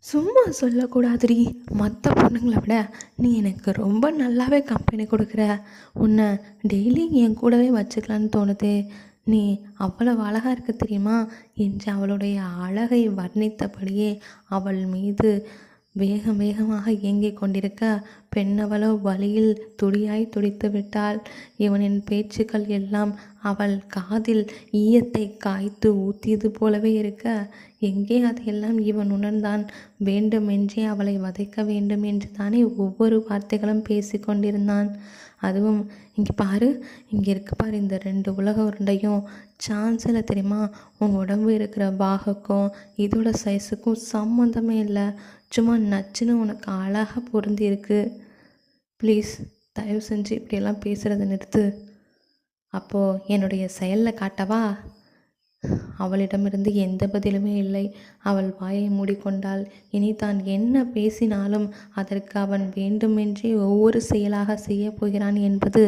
சும்மா சொல்லக்கூடாதுடி. மற்ற பொண்ணுங்களை விட நீ எனக்கு ரொம்ப நல்லாவே கம்பெனி கொடுக்குற. உன்னை டெய்லி என் கூடவே வச்சுக்கலான்னு தோணுது. நீ அவ்வளவு அழகாக இருக்க தெரியுமா என்று அவளுடைய அழகை வர்ணித்தபடியே அவள் மீது வேகம் வேகமாக இயங்கிக் கொண்டிருக்க, பெண்ணவளோ வலியில் துடியாய் துடித்து விட்டாள். இவனின் பேச்சுக்கள் எல்லாம் அவள் காதில் ஈயத்தை காய்த்து ஊற்றியது போலவே இருக்க, எங்கே அதையெல்லாம் இவன் உணர்ந்தான். வேண்டுமென்றே அவளை வதைக்க வேண்டும் என்று தானே ஒவ்வொரு வார்த்தைகளும் பேசி கொண்டிருந்தான். அதுவும் இங்கே பாரு, இங்கே இருக்கு பாரு, இந்த 2 உலக உருண்டையும் சான்ஸ் இல்லை தெரியுமா. உன் உடம்பு இருக்கிற பாகக்கும் இதோட சைஸுக்கும் சம்மந்தமே இல்லை. சும்மா நச்சுன்னு உனக்கு அழகாக பொருந்திருக்கு. ப்ளீஸ் தயவு செஞ்சு இப்படியெல்லாம் பேசுகிறத நிறுத்து. அப்போது என்னுடைய செயலில் காட்டவா? அவளிடமிருந்து எந்த பதிலுமே இல்லை. அவள் வாயை மூடிக்கொண்டாள். இனி தான் என்ன பேசினாலும் அதற்கு அவன் வேண்டுமென்றே ஒவ்வொரு செயலாக செய்ய போகிறான் என்பது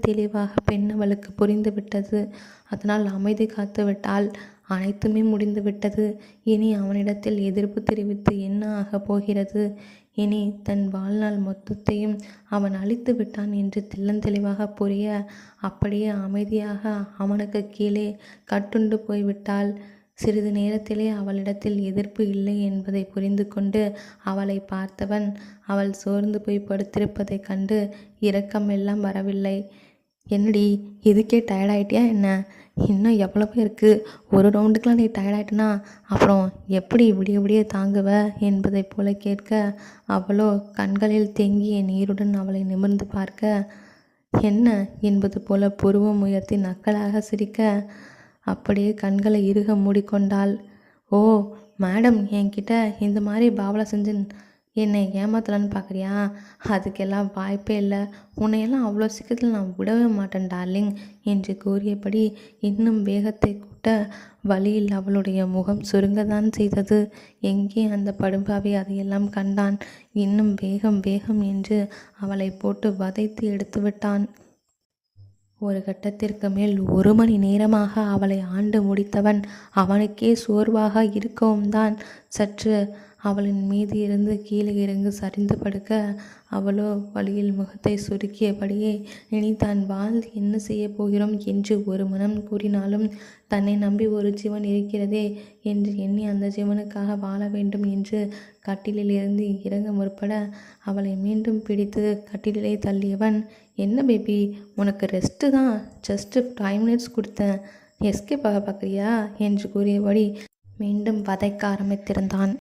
தெளிவாக பெண்ணவளுக்கு புரிந்துவிட்டது. அதனால் அமைதி காத்து விட்டாள். அனைத்துமே முடிந்துவிட்டது. இனி அவனிடத்தில் எதிர்ப்பு தெரிவித்து என்ன ஆகப் போகிறது? இனி தன் வாழ்நாள் மொத்தத்தையும் அவன் அழித்து விட்டான் என்று தெளிவாக புரிய, அப்படியே அமைதியாக அவனுக்கு கீழே கட்டுண்டு போய்விட்டாள். சிறிது நேரத்திலே அவளிடத்தில் எதிர்ப்பு இல்லை என்பதை புரிந்து கொண்டு அவளை பார்த்தவன் அவள் சோர்ந்து போய் படுத்திருப்பதைக் கண்டு இரக்கமெல்லாம் வரவில்லை. என்னடி, இதுக்கே டயர்டாயிட்டியா என்ன? இன்னும் எவ்வளவோ இருக்குது. ஒரு ரவுண்டுக்கெலாம் நீ டயர்டாயிட்டனா அப்புறம் எப்படி விடிய விடிய தாங்குவ என்பதைப் போல கேட்க, அவளோ கண்களில் தேங்கிய நீருடன் அவளை நிமிர்ந்து பார்க்க, என்ன என்பது போல புருவம் உயர்த்தி நக்கலாக சிரிக்க, அப்படியே கண்களை இறுக மூடிக்கொண்டாள். ஓ மேடம், என்கிட்ட இந்த மாதிரி பாவலை செஞ்சு என்னை ஏமாத்தலான்னு பார்க்குறியா? அதுக்கெல்லாம் வாய்ப்பே இல்லை. உன்னையெல்லாம் அவ்வளோ சீக்கிரத்தில் நான் விடவே மாட்டேன் டார்லிங் என்று கூறியபடி இன்னும் வேகத்தை கூட்ட, வழியில் அவளுடைய முகம் சுருங்கத்தான் செய்தது. எங்கே அந்த படும்பாவி அதையெல்லாம் கண்டான். இன்னும் வேகம் வேகம் என்று அவளை போட்டு வதைத்து எடுத்து விட்டான். ஒரு கட்டத்திற்கு மேல் 1 மணி நேரமாக அவளை ஆண்டு முடித்தவன் அவனுக்கே சோர்வாக இருக்கவும் தான் சற்று அவளின் மீது இருந்து கீழே இறங்கி சரிந்து படுக்க, அவளோ வழியில் முகத்தை சுருக்கியபடியே இனி தான் வாழ்ந்து என்ன செய்ய போகிறோம் என்று ஒரு மனம் கூறினாலும், தன்னை நம்பி ஒரு ஜீவன் இருக்கிறதே என்று எண்ணி அந்த ஜீவனுக்காக வாழ வேண்டும் என்று கட்டிலில் இருந்து இறங்க முற்பட, அவளை மீண்டும் பிடித்து கட்டிலே தள்ளியவன், என்ன பேபி, உனக்கு ரெஸ்ட்டு தான், ஜஸ்ட்டு 5 மினிட்ஸ் கொடுத்தேன், எஸ்கேப் ஆக பார்க்குறியா என்று கூறியபடி மீண்டும் வதைக்க ஆரம்பித்திருந்தான்.